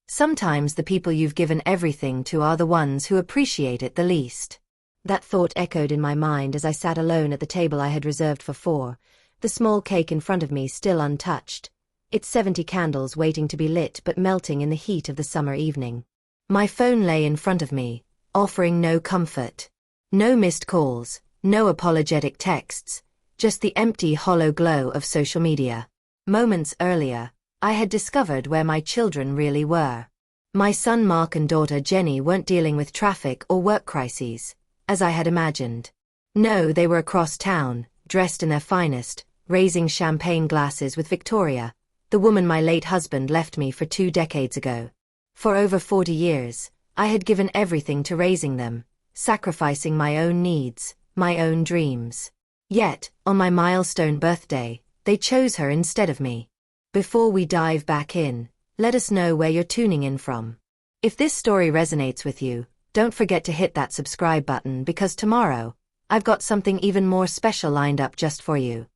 Sometimes the people you've given everything to are the ones who appreciate it the least. That thought echoed in my mind as I sat alone at the table I had reserved for 4, the small cake in front of me still untouched, its 70 candles waiting to be lit but melting in the heat of the summer evening. My phone lay in front of me, offering no comfort. No missed calls, no apologetic texts, just the empty, hollow glow of social media. Moments earlier, I had discovered where my children really were. My son Mark and daughter Jenny weren't dealing with traffic or work crises, as I had imagined. No, they were across town, dressed in their finest, raising champagne glasses with Victoria, the woman my late husband left me for 2 decades ago. For over 40 years, I had given everything to raising them, sacrificing my own needs, my own dreams. Yet, on my milestone birthday, they chose her instead of me. Before we dive back in, let us know where you're tuning in from. If this story resonates with you, don't forget to hit that subscribe button because tomorrow, I've got something even more special lined up just for you.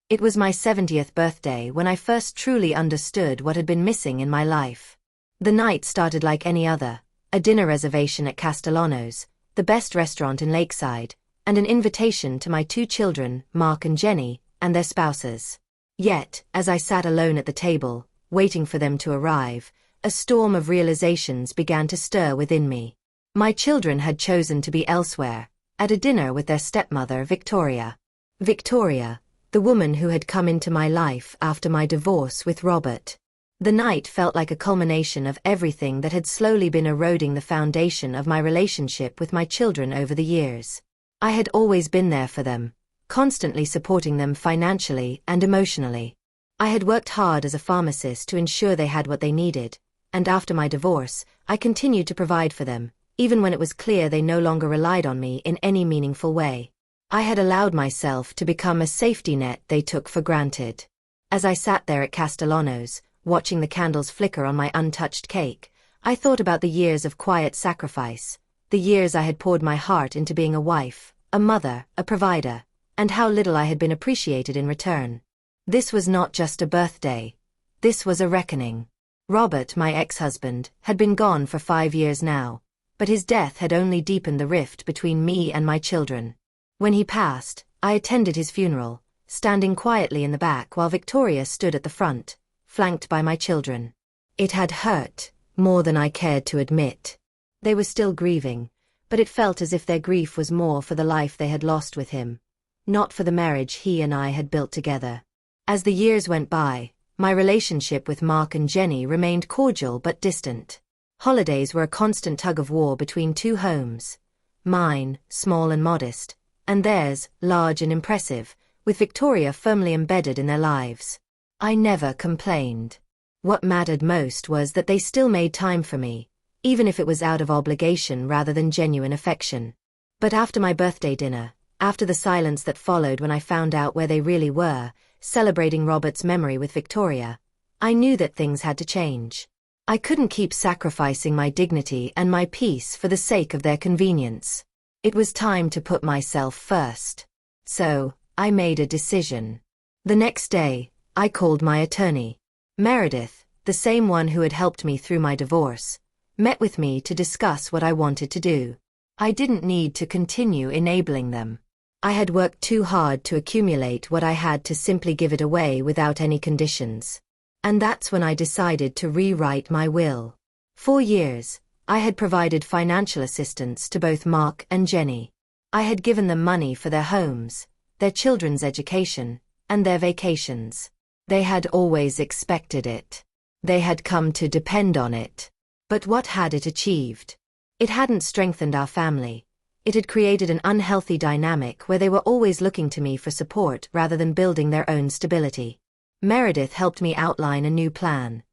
It was my 70th birthday when I first truly understood what had been missing in my life. The night started like any other, a dinner reservation at Castellano's, the best restaurant in Lakeside, and an invitation to my 2 children, Mark and Jenny, and their spouses. Yet, as I sat alone at the table, waiting for them to arrive, a storm of realizations began to stir within me. My children had chosen to be elsewhere, at a dinner with their stepmother, Victoria. Victoria, the woman who had come into my life after my divorce with Robert. The night felt like a culmination of everything that had slowly been eroding the foundation of my relationship with my children over the years. I had always been there for them, constantly supporting them financially and emotionally. I had worked hard as a pharmacist to ensure they had what they needed, and after my divorce, I continued to provide for them, even when it was clear they no longer relied on me in any meaningful way. I had allowed myself to become a safety net they took for granted. As I sat there at Castellano's, watching the candles flicker on my untouched cake, I thought about the years of quiet sacrifice, the years I had poured my heart into being a wife, a mother, a provider, and how little I had been appreciated in return. This was not just a birthday. This was a reckoning. Robert, my ex-husband, had been gone for 5 years now, but his death had only deepened the rift between me and my children. When he passed, I attended his funeral, standing quietly in the back while Victoria stood at the front, flanked by my children. It had hurt, more than I cared to admit. They were still grieving, but it felt as if their grief was more for the life they had lost with him, not for the marriage he and I had built together. As the years went by, my relationship with Mark and Jenny remained cordial but distant. Holidays were a constant tug-of-war between 2 homes. Mine, small and modest, and theirs, large and impressive, with Victoria firmly embedded in their lives. I never complained. What mattered most was that they still made time for me, even if it was out of obligation rather than genuine affection. But after my birthday dinner, after the silence that followed when I found out where they really were, celebrating Robert's memory with Victoria, I knew that things had to change. I couldn't keep sacrificing my dignity and my peace for the sake of their convenience. It was time to put myself first. So, I made a decision. The next day, I called my attorney. Meredith, the same one who had helped me through my divorce, met with me to discuss what I wanted to do. I didn't need to continue enabling them. I had worked too hard to accumulate what I had to simply give it away without any conditions. And that's when I decided to rewrite my will. For years, I had provided financial assistance to both Mark and Jenny. I had given them money for their homes, their children's education, and their vacations. They had always expected it. They had come to depend on it. But what had it achieved? It hadn't strengthened our family. It had created an unhealthy dynamic where they were always looking to me for support rather than building their own stability. Meredith helped me outline a new plan.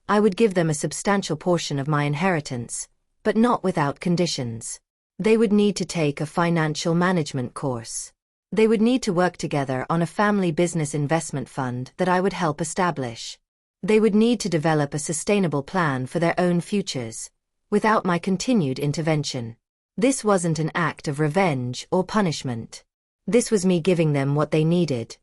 I would give them a substantial portion of my inheritance, but not without conditions. They would need to take a financial management course. They would need to work together on a family business investment fund that I would help establish. They would need to develop a sustainable plan for their own futures, without my continued intervention. This wasn't an act of revenge or punishment. This was me giving them what they needed,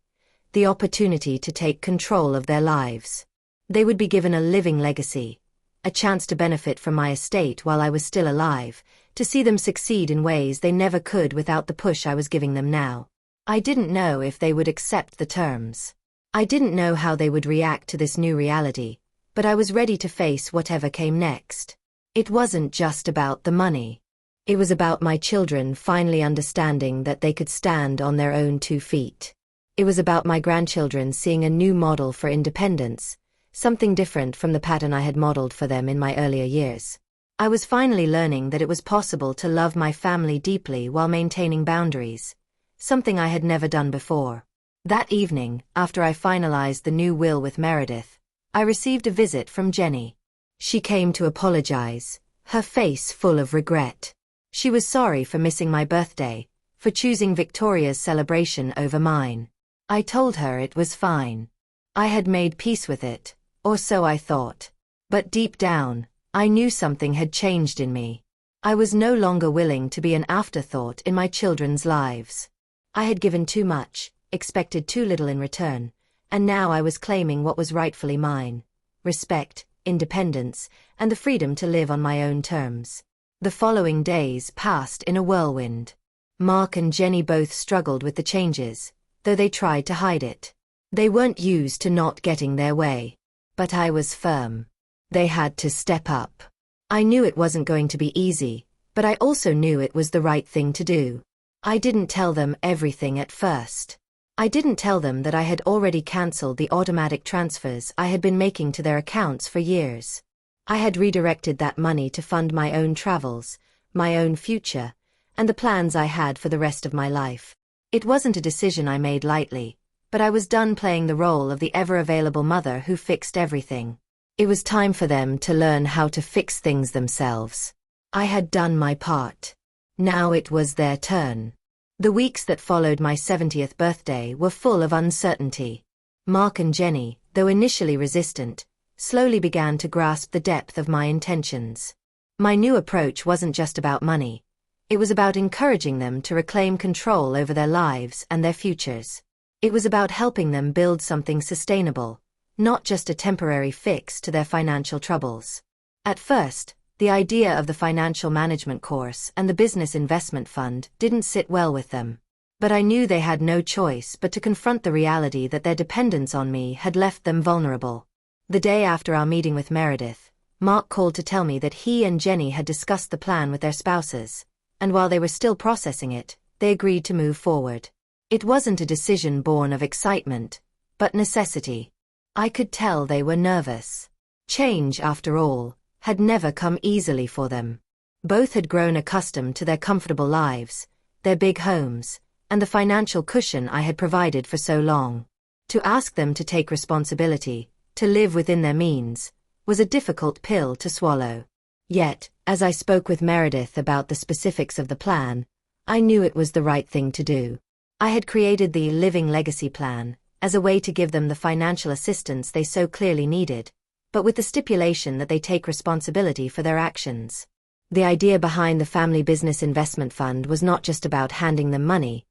the opportunity to take control of their lives. They would be given a living legacy, a chance to benefit from my estate while I was still alive, to see them succeed in ways they never could without the push I was giving them now. I didn't know if they would accept the terms. I didn't know how they would react to this new reality, but I was ready to face whatever came next. It wasn't just about the money. It was about my children finally understanding that they could stand on their own 2 feet. It was about my grandchildren seeing a new model for independence, something different from the pattern I had modeled for them in my earlier years. I was finally learning that it was possible to love my family deeply while maintaining boundaries, something I had never done before. That evening, after I finalized the new will with Meredith, I received a visit from Jenny. She came to apologize, her face full of regret. She was sorry for missing my birthday, for choosing Victoria's celebration over mine. I told her it was fine. I had made peace with it, or so I thought. But deep down, I knew something had changed in me. I was no longer willing to be an afterthought in my children's lives. I had given too much, expected too little in return, and now I was claiming what was rightfully mine: respect, independence, and the freedom to live on my own terms. The following days passed in a whirlwind. Mark and Jenny both struggled with the changes, though they tried to hide it. They weren't used to not getting their way. But I was firm. They had to step up. I knew it wasn't going to be easy, but I also knew it was the right thing to do. I didn't tell them everything at first. I didn't tell them that I had already cancelled the automatic transfers I had been making to their accounts for years. I had redirected that money to fund my own travels, my own future, and the plans I had for the rest of my life. It wasn't a decision I made lightly, but I was done playing the role of the ever-available mother who fixed everything. It was time for them to learn how to fix things themselves. I had done my part. Now it was their turn. The weeks that followed my 70th birthday were full of uncertainty. Mark and Jenny, though initially resistant, slowly began to grasp the depth of my intentions. My new approach wasn't just about money. It was about encouraging them to reclaim control over their lives and their futures. It was about helping them build something sustainable, not just a temporary fix to their financial troubles. At first, the idea of the financial management course and the business investment fund didn't sit well with them. But I knew they had no choice but to confront the reality that their dependence on me had left them vulnerable. The day after our meeting with Meredith, Mark called to tell me that he and Jenny had discussed the plan with their spouses, and while they were still processing it, they agreed to move forward. It wasn't a decision born of excitement, but necessity. I could tell they were nervous. Change, after all, had never come easily for them. Both had grown accustomed to their comfortable lives, their big homes, and the financial cushion I had provided for so long. To ask them to take responsibility, to live within their means, was a difficult pill to swallow. Yet, as I spoke with Meredith about the specifics of the plan, I knew it was the right thing to do. I had created the Living Legacy Plan as a way to give them the financial assistance they so clearly needed, but with the stipulation that they take responsibility for their actions. The idea behind the Family Business Investment Fund was not just about handing them money.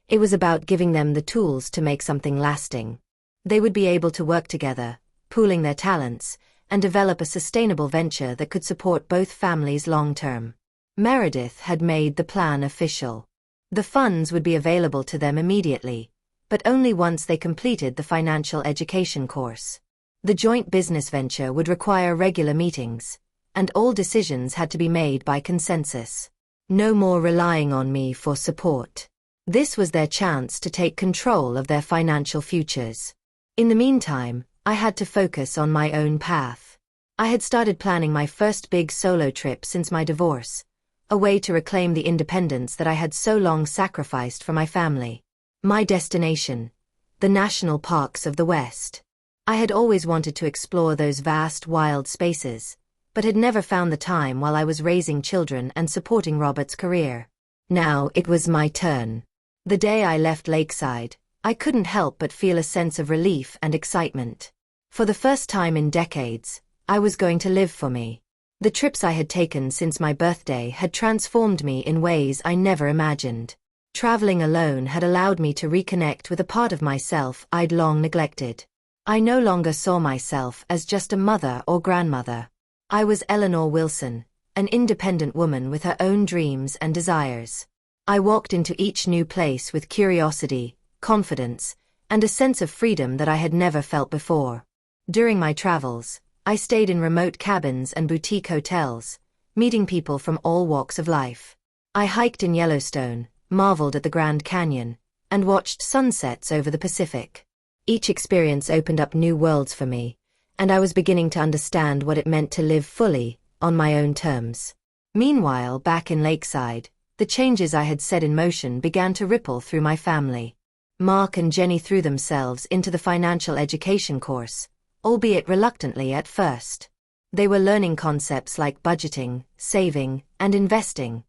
It was about giving them the tools to make something lasting. They would be able to work together, pooling their talents, and develop a sustainable venture that could support both families long-term. Meredith had made the plan official. The funds would be available to them immediately, but only once they completed the financial education course. The joint business venture would require regular meetings, and all decisions had to be made by consensus. No more relying on me for support. This was their chance to take control of their financial futures. In the meantime, I had to focus on my own path. I had started planning my first big solo trip since my divorce, a way to reclaim the independence that I had so long sacrificed for my family. My destination: the national parks of the West. I had always wanted to explore those vast, wild spaces, but had never found the time while I was raising children and supporting Robert's career. Now it was my turn. The day I left Lakeside, I couldn't help but feel a sense of relief and excitement. For the first time in decades, I was going to live for me. The trips I had taken since my birthday had transformed me in ways I never imagined. Traveling alone had allowed me to reconnect with a part of myself I'd long neglected. I no longer saw myself as just a mother or grandmother. I was Eleanor Wilson, an independent woman with her own dreams and desires. I walked into each new place with curiosity, confidence, and a sense of freedom that I had never felt before. During my travels, I stayed in remote cabins and boutique hotels, meeting people from all walks of life. I hiked in Yellowstone, marveled at the Grand Canyon, and watched sunsets over the Pacific. Each experience opened up new worlds for me, and I was beginning to understand what it meant to live fully, on my own terms. Meanwhile, back in Lakeside, the changes I had set in motion began to ripple through my family. Mark and Jenny threw themselves into the financial education course, albeit reluctantly at first. They were learning concepts like budgeting, saving, and investing,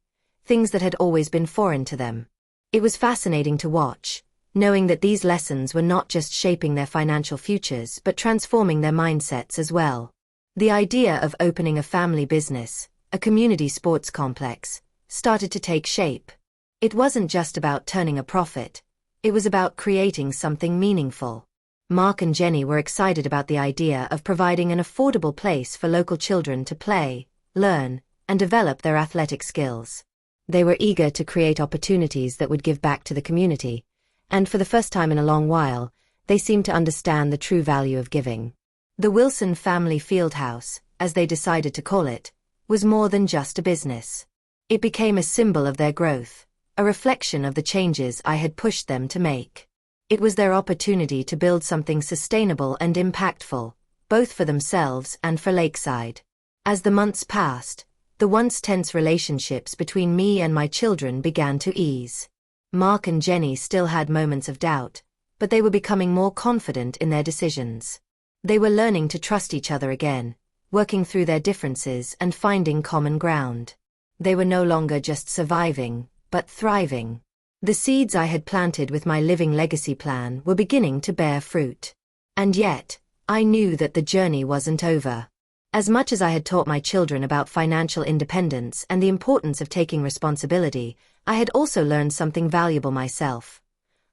things that had always been foreign to them. It was fascinating to watch, knowing that these lessons were not just shaping their financial futures but transforming their mindsets as well. The idea of opening a family business, a community sports complex, started to take shape. It wasn't just about turning a profit, it was about creating something meaningful. Mark and Jenny were excited about the idea of providing an affordable place for local children to play, learn, and develop their athletic skills. They were eager to create opportunities that would give back to the community, and for the first time in a long while, they seemed to understand the true value of giving. The Wilson Family Fieldhouse, as they decided to call it, was more than just a business. It became a symbol of their growth, a reflection of the changes I had pushed them to make. It was their opportunity to build something sustainable and impactful, both for themselves and for Lakeside. As the months passed, the once tense relationships between me and my children began to ease. Mark and Jenny still had moments of doubt, but they were becoming more confident in their decisions. They were learning to trust each other again, working through their differences and finding common ground. They were no longer just surviving, but thriving. The seeds I had planted with my Living Legacy plan were beginning to bear fruit. And yet, I knew that the journey wasn't over. As much as I had taught my children about financial independence and the importance of taking responsibility, I had also learned something valuable myself.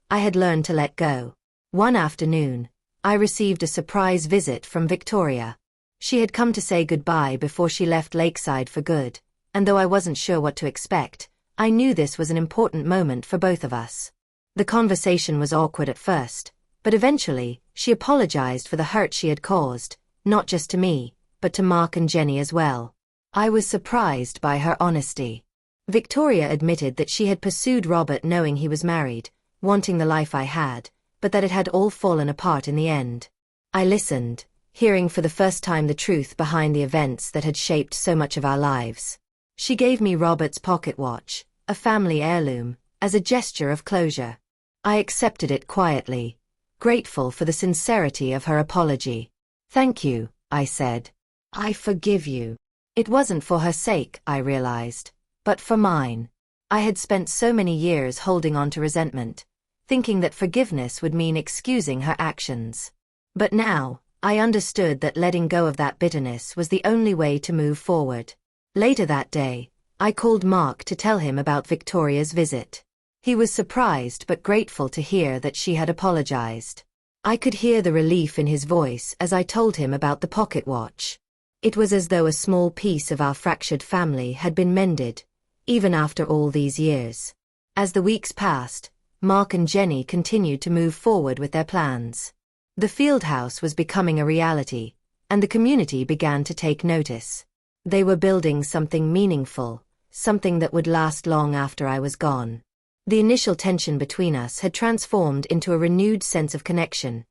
I had learned to let go. One afternoon, I received a surprise visit from Victoria. She had come to say goodbye before she left Lakeside for good, and though I wasn't sure what to expect, I knew this was an important moment for both of us. The conversation was awkward at first, but eventually, she apologized for the hurt she had caused, not just to me, but to Mark and Jenny as well. I was surprised by her honesty. Victoria admitted that she had pursued Robert knowing he was married, wanting the life I had, but that it had all fallen apart in the end. I listened, hearing for the first time the truth behind the events that had shaped so much of our lives. She gave me Robert's pocket watch, a family heirloom, as a gesture of closure. I accepted it quietly, grateful for the sincerity of her apology. "Thank you," I said. "I forgive you." It wasn't for her sake, I realized, but for mine. I had spent so many years holding on to resentment, thinking that forgiveness would mean excusing her actions. But now, I understood that letting go of that bitterness was the only way to move forward. Later that day, I called Mark to tell him about Victoria's visit. He was surprised but grateful to hear that she had apologized. I could hear the relief in his voice as I told him about the pocket watch. It was as though a small piece of our fractured family had been mended, even after all these years. As the weeks passed, Mark and Jenny continued to move forward with their plans. The Fieldhouse was becoming a reality, and the community began to take notice. They were building something meaningful, something that would last long after I was gone. The initial tension between us had transformed into a renewed sense of connection,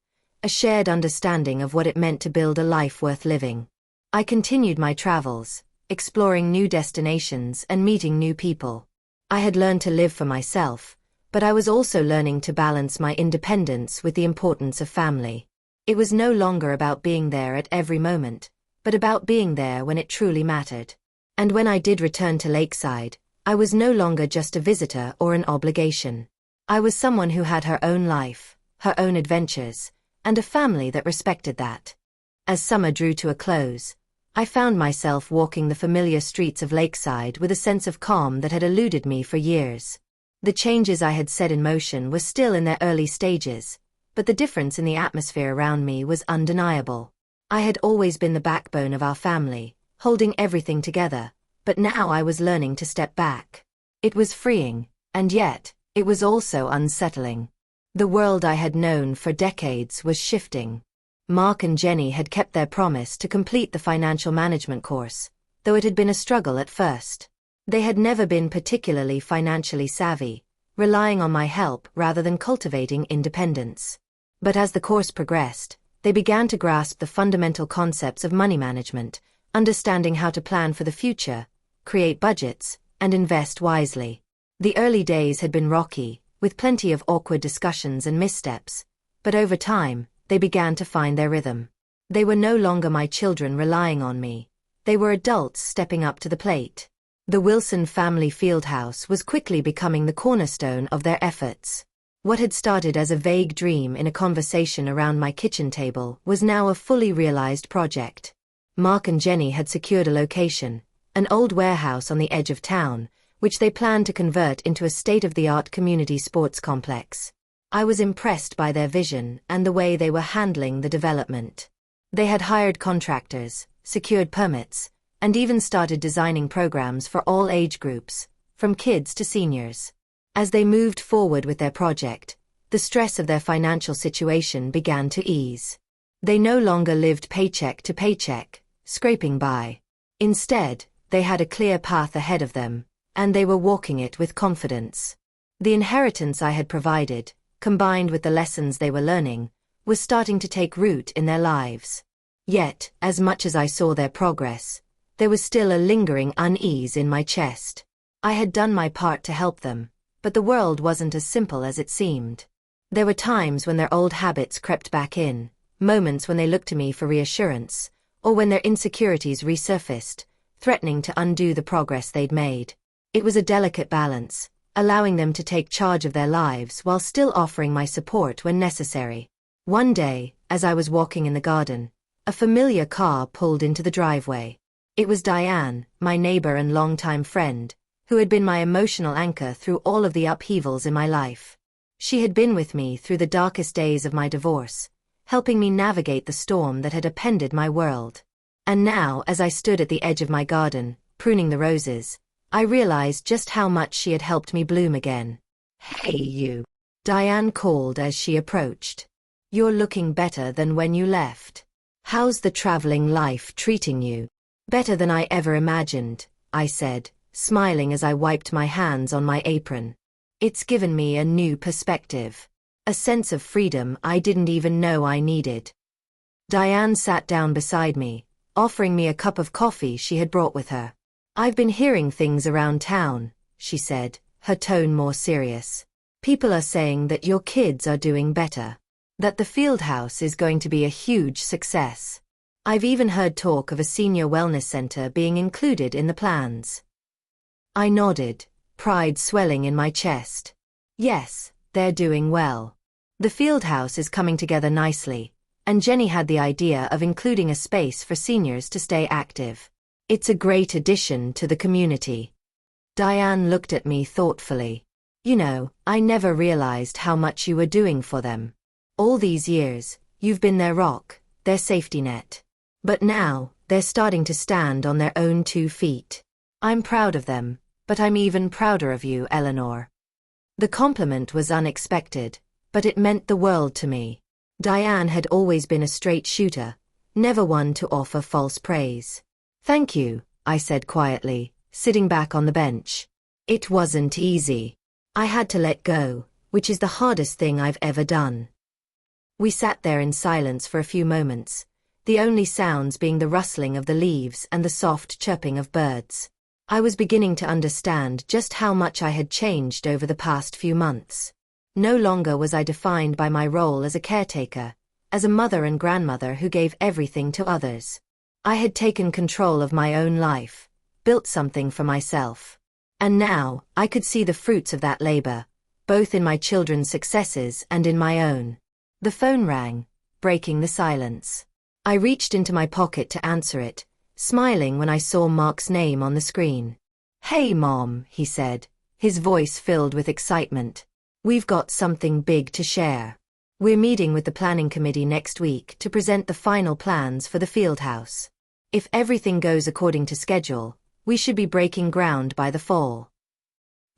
a shared understanding of what it meant to build a life worth living. I continued my travels, exploring new destinations and meeting new people. I had learned to live for myself, but I was also learning to balance my independence with the importance of family. It was no longer about being there at every moment, but about being there when it truly mattered. And when I did return to Lakeside, I was no longer just a visitor or an obligation. I was someone who had her own life, her own adventures, and a family that respected that. As summer drew to a close, I found myself walking the familiar streets of Lakeside with a sense of calm that had eluded me for years. The changes I had set in motion were still in their early stages, but the difference in the atmosphere around me was undeniable. I had always been the backbone of our family, holding everything together, but now I was learning to step back. It was freeing, and yet, it was also unsettling. The world I had known for decades was shifting. Mark and Jenny had kept their promise to complete the financial management course, though it had been a struggle at first. They had never been particularly financially savvy, relying on my help rather than cultivating independence. But as the course progressed, they began to grasp the fundamental concepts of money management, understanding how to plan for the future, create budgets, and invest wisely. The early days had been rocky, with plenty of awkward discussions and missteps, but over time, they began to find their rhythm. They were no longer my children relying on me. They were adults stepping up to the plate. The Wilson family fieldhouse was quickly becoming the cornerstone of their efforts. What had started as a vague dream in a conversation around my kitchen table was now a fully realized project. Mark and Jenny had secured a location, an old warehouse on the edge of town, which they planned to convert into a state-of-the-art community sports complex. I was impressed by their vision and the way they were handling the development. They had hired contractors, secured permits, and even started designing programs for all age groups, from kids to seniors. As they moved forward with their project, the stress of their financial situation began to ease. They no longer lived paycheck to paycheck, scraping by. Instead, they had a clear path ahead of them, and they were walking it with confidence. The inheritance I had provided, combined with the lessons they were learning, was starting to take root in their lives. Yet, as much as I saw their progress, there was still a lingering unease in my chest. I had done my part to help them, but the world wasn't as simple as it seemed. There were times when their old habits crept back in, moments when they looked to me for reassurance, or when their insecurities resurfaced, threatening to undo the progress they'd made. It was a delicate balance, allowing them to take charge of their lives while still offering my support when necessary. One day, as I was walking in the garden, a familiar car pulled into the driveway. It was Diane, my neighbor and longtime friend, who had been my emotional anchor through all of the upheavals in my life. She had been with me through the darkest days of my divorce, helping me navigate the storm that had upended my world. And now, as I stood at the edge of my garden, pruning the roses, I realized just how much she had helped me bloom again. "Hey you," Diane called as she approached. "You're looking better than when you left. How's the traveling life treating you?" "Better than I ever imagined," I said, smiling as I wiped my hands on my apron. "It's given me a new perspective. A sense of freedom I didn't even know I needed." Diane sat down beside me, offering me a cup of coffee she had brought with her. "I've been hearing things around town," she said, her tone more serious. "People are saying that your kids are doing better. That the Fieldhouse is going to be a huge success. I've even heard talk of a senior wellness center being included in the plans." I nodded, pride swelling in my chest. Yes, they're doing well. The Fieldhouse is coming together nicely, and Jenny had the idea of including a space for seniors to stay active. It's a great addition to the community. Diane looked at me thoughtfully. "You know, I never realized how much you were doing for them. All these years, you've been their rock, their safety net. But now, they're starting to stand on their own 2 feet. I'm proud of them, but I'm even prouder of you, Eleanor." The compliment was unexpected, but it meant the world to me. Diane had always been a straight shooter, never one to offer false praise. "Thank you," I said quietly, sitting back on the bench. "It wasn't easy. I had to let go, which is the hardest thing I've ever done." We sat there in silence for a few moments, the only sounds being the rustling of the leaves and the soft chirping of birds. I was beginning to understand just how much I had changed over the past few months. No longer was I defined by my role as a caretaker, as a mother and grandmother who gave everything to others. I had taken control of my own life, built something for myself. And now, I could see the fruits of that labor, both in my children's successes and in my own. The phone rang, breaking the silence. I reached into my pocket to answer it, smiling when I saw Mark's name on the screen. "Hey Mom," he said, his voice filled with excitement. "We've got something big to share. We're meeting with the planning committee next week to present the final plans for the Fieldhouse. If everything goes according to schedule, we should be breaking ground by the fall.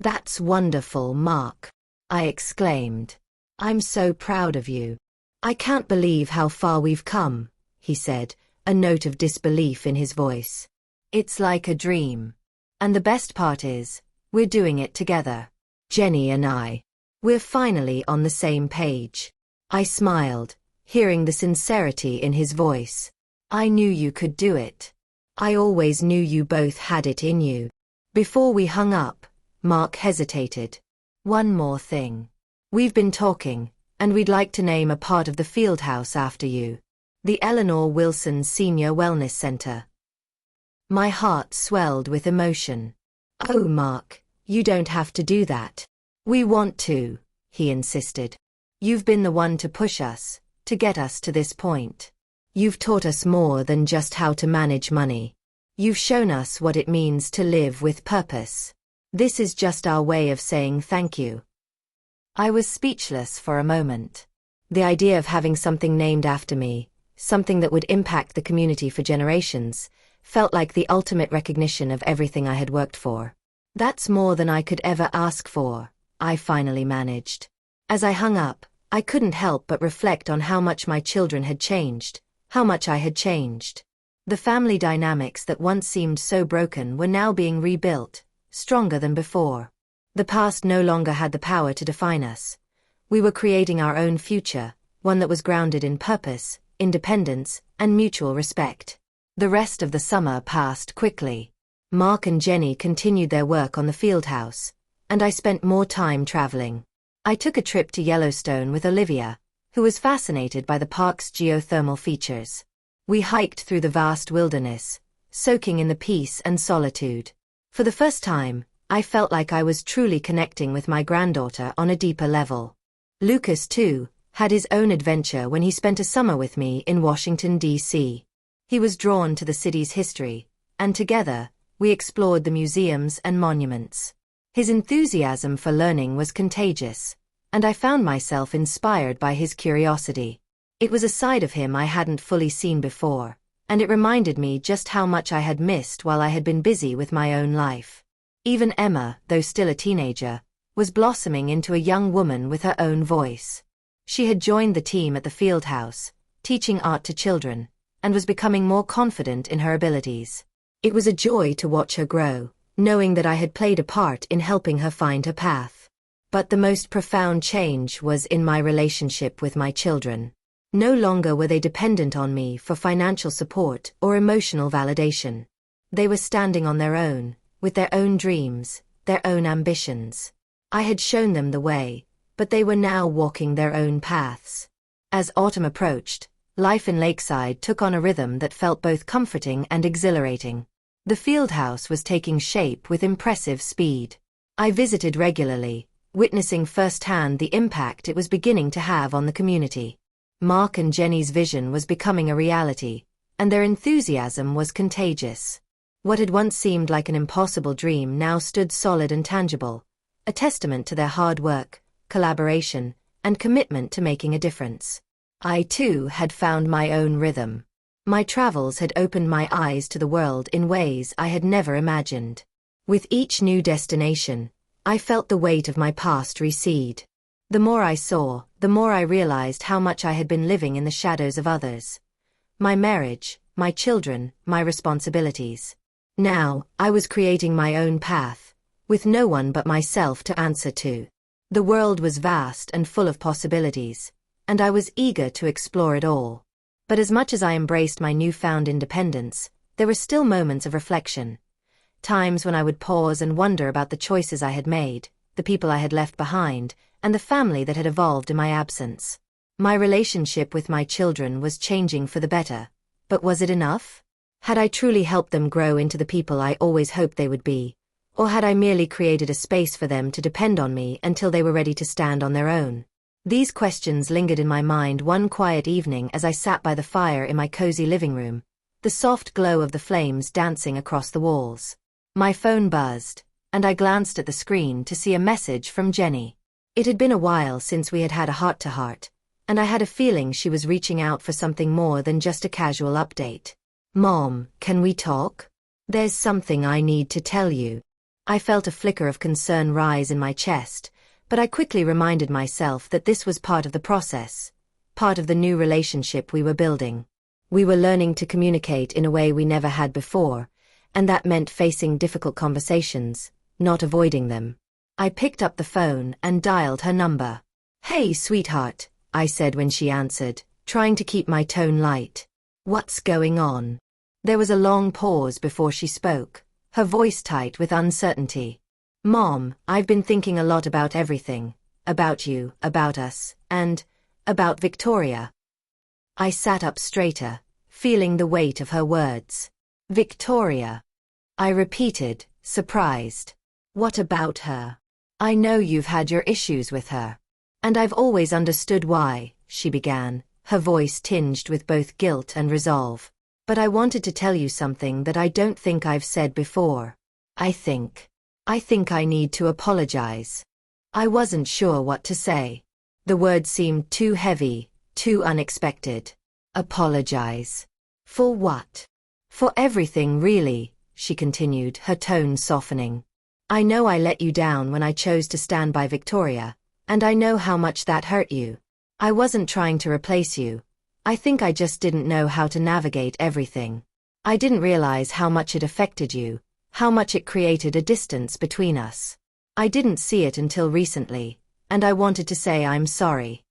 That's wonderful, Mark, I exclaimed. I'm so proud of you. I can't believe how far we've come, he said, a note of disbelief in his voice. It's like a dream. And the best part is, we're doing it together. Jenny and I. We're finally on the same page. I smiled, hearing the sincerity in his voice. I knew you could do it. I always knew you both had it in you. Before we hung up, Mark hesitated. One more thing. We've been talking, and we'd like to name a part of the field house after you. The Eleanor Wilson Senior Wellness Center. My heart swelled with emotion. Oh, Mark, you don't have to do that. We want to, he insisted. You've been the one to push us, to get us to this point. You've taught us more than just how to manage money. You've shown us what it means to live with purpose. This is just our way of saying thank you. I was speechless for a moment. The idea of having something named after me, something that would impact the community for generations, felt like the ultimate recognition of everything I had worked for. That's more than I could ever ask for, I finally managed. As I hung up, I couldn't help but reflect on how much my children had changed, how much I had changed. The family dynamics that once seemed so broken were now being rebuilt, stronger than before. The past no longer had the power to define us. We were creating our own future, one that was grounded in purpose, independence, and mutual respect. The rest of the summer passed quickly. Mark and Jenny continued their work on the field house, and I spent more time traveling. I took a trip to Yellowstone with Olivia, who was fascinated by the park's geothermal features. We hiked through the vast wilderness, soaking in the peace and solitude. For the first time, I felt like I was truly connecting with my granddaughter on a deeper level. Lucas, too, had his own adventure when he spent a summer with me in Washington, D.C. He was drawn to the city's history, and together, we explored the museums and monuments. His enthusiasm for learning was contagious, and I found myself inspired by his curiosity. It was a side of him I hadn't fully seen before, and it reminded me just how much I had missed while I had been busy with my own life. Even Emma, though still a teenager, was blossoming into a young woman with her own voice. She had joined the team at the field house, teaching art to children, and was becoming more confident in her abilities. It was a joy to watch her grow, knowing that I had played a part in helping her find her path. But the most profound change was in my relationship with my children. No longer were they dependent on me for financial support or emotional validation. They were standing on their own, with their own dreams, their own ambitions. I had shown them the way, but they were now walking their own paths. As autumn approached, life in Lakeside took on a rhythm that felt both comforting and exhilarating. The field house was taking shape with impressive speed. I visited regularly, witnessing firsthand the impact it was beginning to have on the community. Mark and Jenny's vision was becoming a reality, and their enthusiasm was contagious. What had once seemed like an impossible dream now stood solid and tangible, a testament to their hard work, collaboration, and commitment to making a difference. I too had found my own rhythm. My travels had opened my eyes to the world in ways I had never imagined. With each new destination, I felt the weight of my past recede. The more I saw, the more I realized how much I had been living in the shadows of others. My marriage, my children, my responsibilities. Now, I was creating my own path, with no one but myself to answer to. The world was vast and full of possibilities, and I was eager to explore it all. But as much as I embraced my newfound independence, there were still moments of reflection. Times when I would pause and wonder about the choices I had made, the people I had left behind, and the family that had evolved in my absence. My relationship with my children was changing for the better, but was it enough? Had I truly helped them grow into the people I always hoped they would be? Or had I merely created a space for them to depend on me until they were ready to stand on their own? These questions lingered in my mind one quiet evening as I sat by the fire in my cozy living room, the soft glow of the flames dancing across the walls. My phone buzzed, and I glanced at the screen to see a message from Jenny. It had been a while since we had had a heart-to-heart, and I had a feeling she was reaching out for something more than just a casual update. Mom, can we talk? There's something I need to tell you. I felt a flicker of concern rise in my chest, but I quickly reminded myself that this was part of the process, part of the new relationship we were building. We were learning to communicate in a way we never had before, and that meant facing difficult conversations, not avoiding them. I picked up the phone and dialed her number. "Hey, sweetheart," I said when she answered, trying to keep my tone light. "What's going on?" There was a long pause before she spoke, her voice tight with uncertainty. "Mom, I've been thinking a lot about everything. About you, about us, and about Victoria." I sat up straighter, feeling the weight of her words. "Victoria," I repeated, surprised. "What about her? I know you've had your issues with her. And I've always understood why," she began, her voice tinged with both guilt and resolve. "But I wanted to tell you something that I don't think I've said before. I think I need to apologize." I wasn't sure what to say. The words seemed too heavy, too unexpected. Apologize? For what? "For everything, really," she continued, her tone softening. "I know I let you down when I chose to stand by Victoria, and I know how much that hurt you. I wasn't trying to replace you. I think I just didn't know how to navigate everything. I didn't realize how much it affected you, how much it created a distance between us. I didn't see it until recently, and I wanted to say I'm sorry."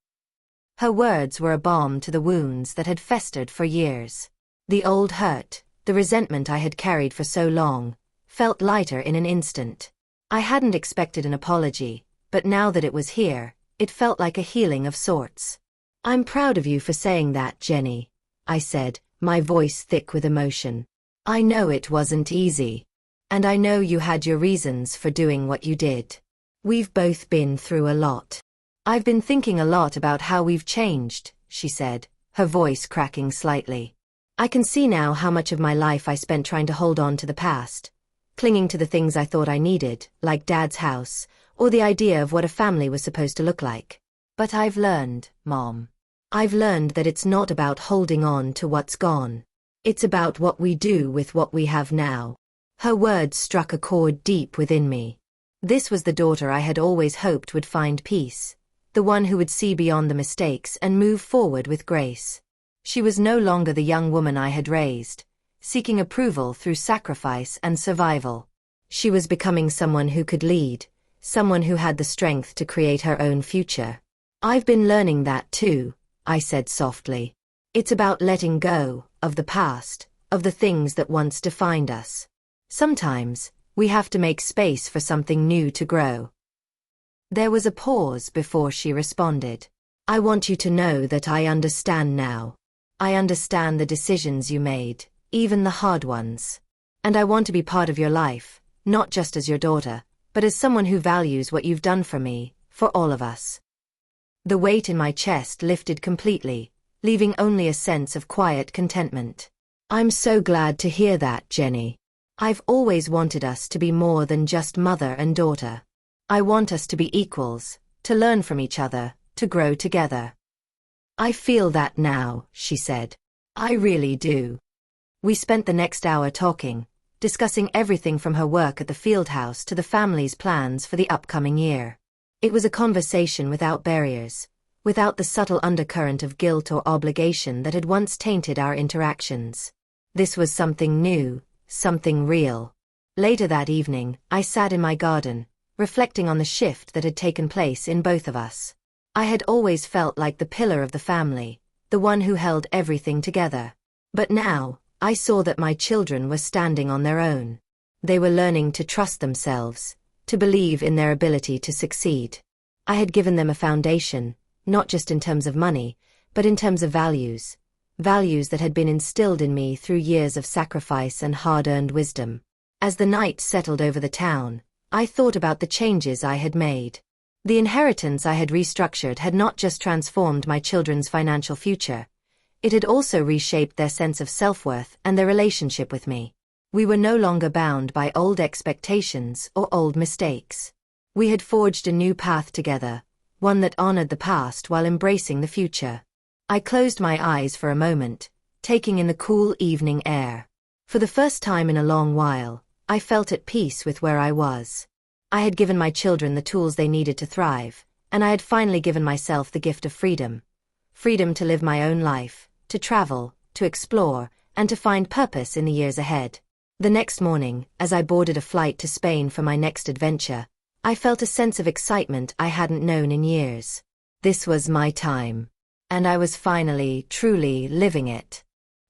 Her words were a balm to the wounds that had festered for years. The old hurt, the resentment I had carried for so long, felt lighter in an instant. I hadn't expected an apology, but now that it was here, it felt like a healing of sorts. "I'm proud of you for saying that, Jenny," I said, my voice thick with emotion. "I know it wasn't easy. And I know you had your reasons for doing what you did. We've both been through a lot." "I've been thinking a lot about how we've changed," she said, her voice cracking slightly. "I can see now how much of my life I spent trying to hold on to the past, clinging to the things I thought I needed, like Dad's house, or the idea of what a family was supposed to look like. But I've learned, Mom. I've learned that it's not about holding on to what's gone. It's about what we do with what we have now." Her words struck a chord deep within me. This was the daughter I had always hoped would find peace, the one who would see beyond the mistakes and move forward with grace. She was no longer the young woman I had raised, seeking approval through sacrifice and survival. She was becoming someone who could lead, someone who had the strength to create her own future. "I've been learning that too," I said softly. "It's about letting go of the past, of the things that once defined us. Sometimes, we have to make space for something new to grow." There was a pause before she responded. "I want you to know that I understand now. I understand the decisions you made, even the hard ones. And I want to be part of your life, not just as your daughter, but as someone who values what you've done for me, for all of us." The weight in my chest lifted completely, leaving only a sense of quiet contentment. "I'm so glad to hear that, Jenny. I've always wanted us to be more than just mother and daughter. I want us to be equals, to learn from each other, to grow together." "I feel that now," she said. "I really do." We spent the next hour talking, discussing everything from her work at the field house to the family's plans for the upcoming year. It was a conversation without barriers, without the subtle undercurrent of guilt or obligation that had once tainted our interactions. This was something new, something real. Later that evening, I sat in my garden, reflecting on the shift that had taken place in both of us. I had always felt like the pillar of the family, the one who held everything together. But now, I saw that my children were standing on their own. They were learning to trust themselves, to believe in their ability to succeed. I had given them a foundation, not just in terms of money, but in terms of values. Values that had been instilled in me through years of sacrifice and hard-earned wisdom. As the night settled over the town, I thought about the changes I had made. The inheritance I had restructured had not just transformed my children's financial future. It had also reshaped their sense of self-worth and their relationship with me. We were no longer bound by old expectations or old mistakes. We had forged a new path together, one that honored the past while embracing the future. I closed my eyes for a moment, taking in the cool evening air. For the first time in a long while, I felt at peace with where I was. I had given my children the tools they needed to thrive, and I had finally given myself the gift of freedom. Freedom to live my own life, to travel, to explore, and to find purpose in the years ahead. The next morning, as I boarded a flight to Spain for my next adventure, I felt a sense of excitement I hadn't known in years. This was my time. And I was finally, truly living it.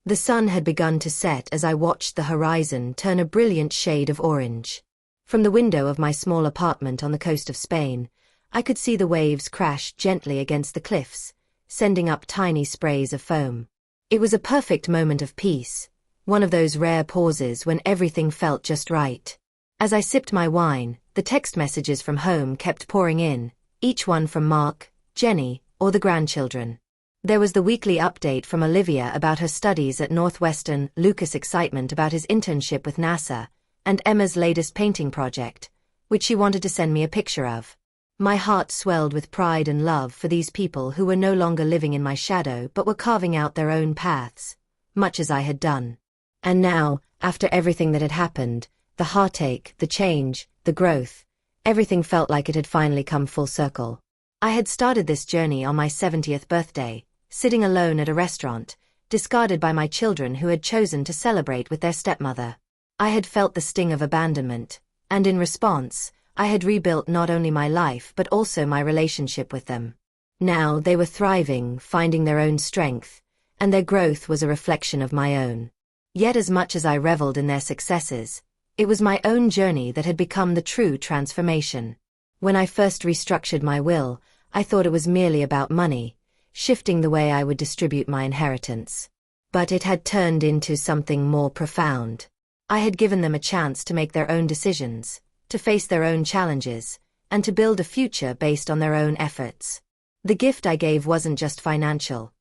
The sun had begun to set as I watched the horizon turn a brilliant shade of orange. From the window of my small apartment on the coast of Spain, I could see the waves crash gently against the cliffs, sending up tiny sprays of foam. It was a perfect moment of peace, one of those rare pauses when everything felt just right. As I sipped my wine, the text messages from home kept pouring in, each one from Mark, Jenny, or the grandchildren. There was the weekly update from Olivia about her studies at Northwestern, Lucas' excitement about his internship with NASA, and Emma's latest painting project, which she wanted to send me a picture of. My heart swelled with pride and love for these people who were no longer living in my shadow but were carving out their own paths, much as I had done. And now, after everything that had happened, the heartache, the change, the growth, everything felt like it had finally come full circle. I had started this journey on my 70th birthday, sitting alone at a restaurant, discarded by my children who had chosen to celebrate with their stepmother. I had felt the sting of abandonment, and in response, I had rebuilt not only my life but also my relationship with them. Now they were thriving, finding their own strength, and their growth was a reflection of my own. Yet as much as I reveled in their successes, it was my own journey that had become the true transformation. When I first restructured my will, I thought it was merely about money, shifting the way I would distribute my inheritance. But it had turned into something more profound. I had given them a chance to make their own decisions, to face their own challenges, and to build a future based on their own efforts. The gift I gave wasn't just financial.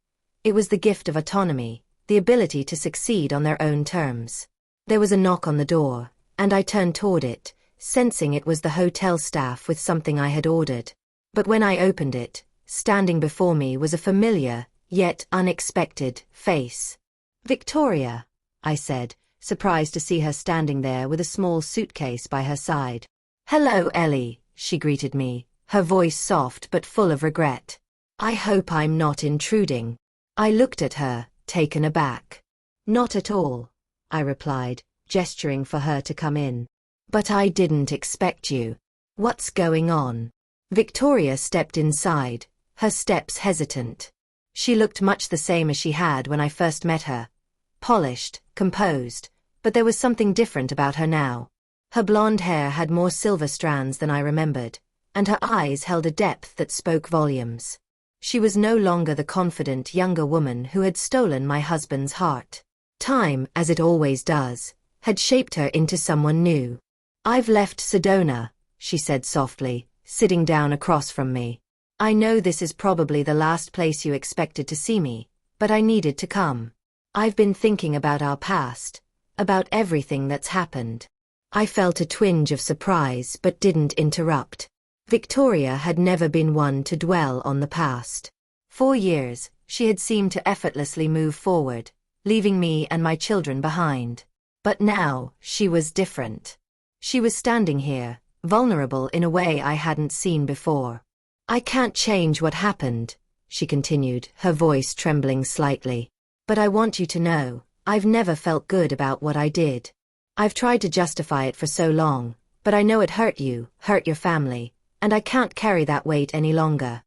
It was the gift of autonomy, the ability to succeed on their own terms. There was a knock on the door, and I turned toward it, sensing it was the hotel staff with something I had ordered. But when I opened it, standing before me was a familiar, yet unexpected, face. "Victoria," I said, surprised to see her standing there with a small suitcase by her side. "Hello, Ellie," she greeted me, her voice soft but full of regret. "I hope I'm not intruding." I looked at her, taken aback. "Not at all," I replied, gesturing for her to come in. "But I didn't expect you. What's going on?" Victoria stepped inside, her steps hesitant. She looked much the same as she had when I first met her. Polished, composed, but there was something different about her now. Her blonde hair had more silver strands than I remembered, and her eyes held a depth that spoke volumes. She was no longer the confident younger woman who had stolen my husband's heart. Time, as it always does, had shaped her into someone new. "I've left Sedona," she said softly, sitting down across from me. "I know this is probably the last place you expected to see me, but I needed to come. I've been thinking about our past, about everything that's happened." I felt a twinge of surprise but didn't interrupt. Victoria had never been one to dwell on the past. For years, she had seemed to effortlessly move forward, leaving me and my children behind. But now, she was different. She was standing here, vulnerable in a way I hadn't seen before. "I can't change what happened," she continued, her voice trembling slightly. "But I want you to know, I've never felt good about what I did. I've tried to justify it for so long, but I know it hurt you, hurt your family, and I can't carry that weight any longer."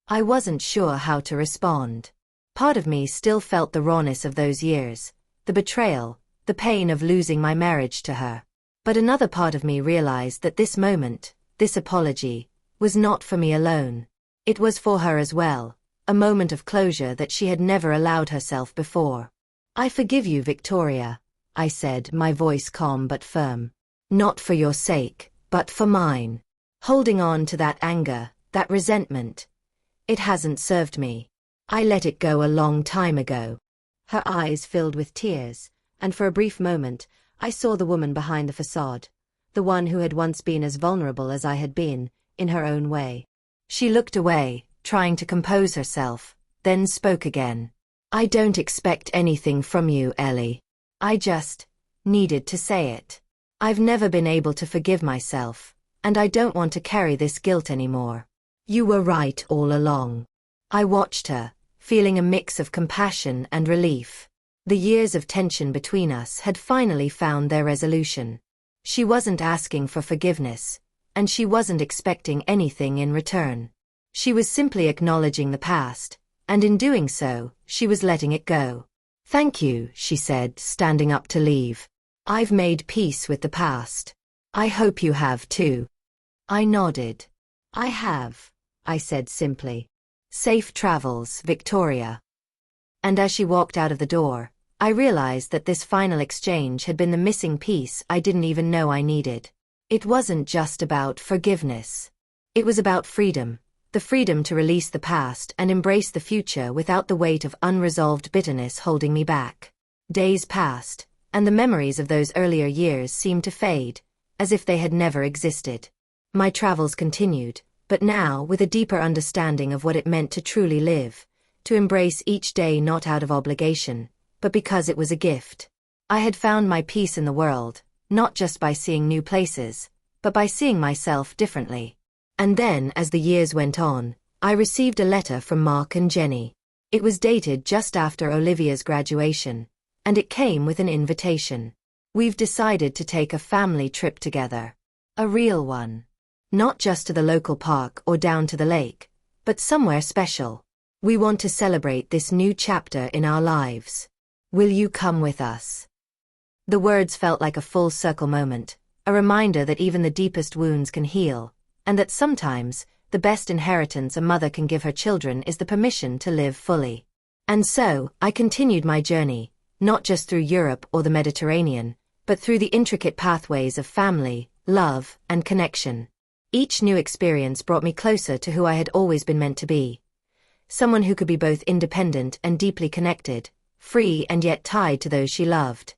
I wasn't sure how to respond. Part of me still felt the rawness of those years, the betrayal, the pain of losing my marriage to her. But another part of me realized that this moment, this apology, was not for me alone. It was for her as well, a moment of closure that she had never allowed herself before. "I forgive you, Victoria," I said, my voice calm but firm. "Not for your sake, but for mine. Holding on to that anger, that resentment, it hasn't served me. I let it go a long time ago." Her eyes filled with tears, and for a brief moment, I saw the woman behind the facade, the one who had once been as vulnerable as I had been, in her own way. She looked away, trying to compose herself, then spoke again. I don't expect anything from you, Ellie. I just needed to say it. I've never been able to forgive myself, and I don't want to carry this guilt anymore. You were right all along. I watched her, feeling a mix of compassion and relief. The years of tension between us had finally found their resolution. She wasn't asking for forgiveness, and she wasn't expecting anything in return. She was simply acknowledging the past, and in doing so, she was letting it go. Thank you, she said, standing up to leave. I've made peace with the past. I hope you have too. I nodded. I have, I said simply. Safe travels, Victoria. And as she walked out of the door, I realized that this final exchange had been the missing piece I didn't even know I needed. It wasn't just about forgiveness. It was about freedom, the freedom to release the past and embrace the future without the weight of unresolved bitterness holding me back. Days passed, and the memories of those earlier years seemed to fade, as if they had never existed. My travels continued, but now with a deeper understanding of what it meant to truly live, to embrace each day not out of obligation, but because it was a gift. I had found my peace in the world, not just by seeing new places, but by seeing myself differently. And then, as the years went on, I received a letter from Mark and Jenny. It was dated just after Olivia's graduation, and it came with an invitation. We've decided to take a family trip together. A real one. Not just to the local park or down to the lake, but somewhere special. We want to celebrate this new chapter in our lives. Will you come with us? The words felt like a full circle moment, a reminder that even the deepest wounds can heal, and that sometimes, the best inheritance a mother can give her children is the permission to live fully. And so, I continued my journey, not just through Europe or the Mediterranean, but through the intricate pathways of family, love, and connection. Each new experience brought me closer to who I had always been meant to be. Someone who could be both independent and deeply connected, free and yet tied to those she loved.